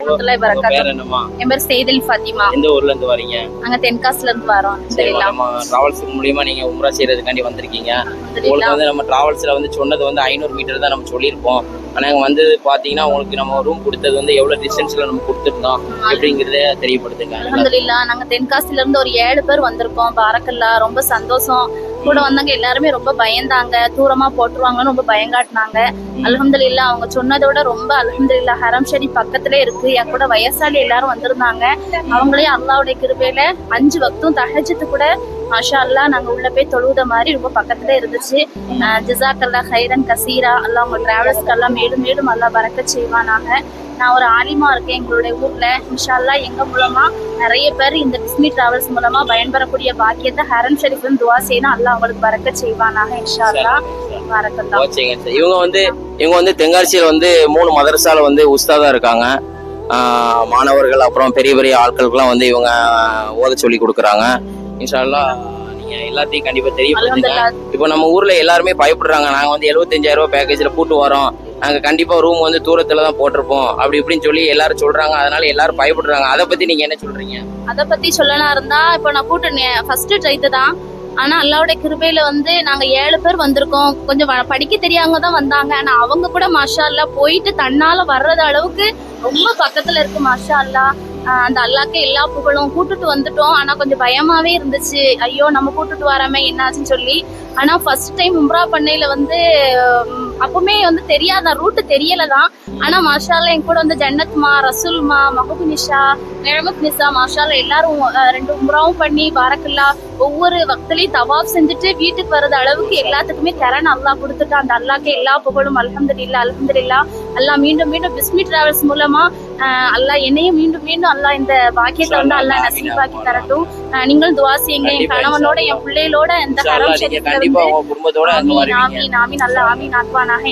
வரஹ்மத்துல்லாஹி வரகாத்துஹு. என் பேர் செய்தில் ஃபாத்திமா. எந்த ஊர்ல இருந்து வரீங்க? நாங்க தென்காசில இருந்து வரோம். நம்ம டிராவல்ஸ் மூலியமா நீங்க உம்ரா செய்யறதுக்காண்டி வந்திருக்கீங்க. உங்களுக்கு வந்து நம்ம டிராவல்ஸ்ல வந்து சொன்னது வந்து 500 மீட்டர் தான் நம்ம சொல்லியிருப்போம். ஆனா இங்க வந்து பாத்தீங்கன்னா உங்களுக்கு நம்ம ரூம் கொடுத்தது வந்து எவ்வளவு டிஸ்டன்ஸ்ல நம்ம கொடுத்துருந்தோம் அப்படிங்கறத தெரியப்படுத்துங்க. அல்ஹம்துலில்லாஹ். நாங்க தென்காசில இருந்து ஒரு 7 பேர் வந்திருக்கோம். பாரக்கல்லா, ரொம்ப சந்தோஷம். கூட வந்தவங்க எல்லாருமே ரொம்ப பயந்தாங்க, தூரமா போட்டுருவாங்கன்னு ரொம்ப பயங்காட்டினாங்க. அல்ஹம்துலில்லாஹ். அவங்க சொன்னதோட ரொம்ப அல்ஹம்துலில்லாஹ். ஹரம் ஷரீஃப் பக்கத்திலே இருக்கு. என் கூட வயசாளி எல்லாரும் வந்திருந்தாங்க. அவங்களே அல்லாஹ்வுடைய கிருபையில 5 வக்தும் தஹஜ்ஜுத் கூட மாஷா அல்லாஹ் நாங்க உள்ள போய் தொழுத மாதிரி ரொம்ப பக்கத்துல இருந்துச்சு. ஜஸாக்கல்லாஹ் ஹைரன் கசீரா. அல்லாஹ் உங்க டிராவல்ஸ்க்கு எல்லாம் மேலும் மேலும் அல்லாஹ் பரக்கத் செய்வானாக. நான் ஒரு ஆலிமா இருக்கேன் எங்களுடைய ஊர்ல. இன்ஷா அல்லாஹ் எங்க மூலமா நிறைய பேர் இந்த பிஸ்மி டிராவல்ஸ் மூலமா பயன்பெறக்கூடிய பாக்கியத்தை ஹரம் ஷரீஃப்ல துஆ செய்யணும். அல்லாஹ் உங்களுக்கு பரக்கத் செய்வானாக இன்ஷா அல்லாஹ். பரக்கல்லாஹ். இவங்க வந்து தென்காசியில வந்து 3 மதரசால வந்து உஸ்தாதா இருக்காங்க. மாணவர்கள் அப்புறம் பெரிய பெரிய ஆட்களுக்குலாம் வந்து இவங்க ஓத சொல்லி கொடுக்குறாங்க. இன்ஷா அல்லாஹ் நீங்க எல்லாத்தையும் கண்டிப்பா தெரியப்படுத்துங்க. இப்போ நம்ம ஊர்ல எல்லாருமே பயப்படுறாங்க. நாங்க வந்து 75,000 ரூபாய் பேக்கேஜ்ல கூட்டு வரோம், நாங்க கண்டிப்பா ரூம் வந்து தூரத்துல தான் போட்டிருப்போம் அப்படி இப்படின்னு சொல்லி எல்லாரும் சொல்றாங்க. அதனால எல்லாரும் பயப்படுறாங்க. அதை பத்தி நீங்க என்ன சொல்றீங்க? அதை பத்தி சொல்லலாம் இருந்தா, இப்போ நான் கூட்டு ஃபர்ஸ்ட் ட்ரைத்து தான். ஆனா அல்லாஹ்வுடைய கிருபையில வந்து நாங்க 7 பேர் வந்திருக்கோம். கொஞ்சம் படிக்க தெரியாம தான் வந்தாங்க. ஆனா அவங்க கூட மாஷா அல்லாஹ் போயிட்டு தன்னால வர்றது அளவுக்கு ரொம்ப பக்கத்துல இருக்கு மாஷா அல்லாஹ். அந்த அல்லாஹ்க்கு எல்லா புகழும். கூட்டுட்டு வந்துட்டோம். ஆனா கொஞ்சம் பயமாவே இருந்துச்சு, ஐயோ நம்ம கூட்டுட்டு வராம என்னாச்சுன்னு சொல்லி. ஆனா ஃபர்ஸ்ட் டைம் உம்ரா பண்ணையில வந்து அப்பவுமே வந்து தெரியாத ரூட்டு தெரியலதான். ஆனா மாஷா அல்லாஹ் என் கூட வந்து ஜன்னத்மா, ரசூல்மா, மஹபூனிஷா, நிழமத் நிசா மாஷா அல்லாஹ் எல்லாரும் 2 உம்ராவும் பண்ணி பாரக்கல்லா ஒவ்வொரு வக்திலையும் தவாப் செஞ்சுட்டு வீட்டுக்கு வர்றது அளவுக்கு எல்லாத்துக்குமே திறன் அல்லாஹ் கொடுத்துட்டு அந்த அல்லாஹ்க்கு எல்லா புகழும். அல்ஹம்துலில்லாஹ் அல்ஹம்துலில்லாஹ். அல்லாஹ் மீண்டும் மீண்டும் பிஸ்மி டிராவல்ஸ் மூலமா அல்லாஹ் என்னையும் மீண்டும் மீண்டும் அல்லாஹ் இந்த பாக்கியத்தை வந்து அல்லாஹ் நசீபாக்கி தரட்டும். நீங்களும் துஆ செய்யுங்க. என் கணவனோட என் பிள்ளைகளோட இந்த ஹரம் ஷரீஃப்ல வந்து ஆமீன் ஆமீன் ஆமீன் அல்லாஹ் ஆமீன் ஆக்குவானாக.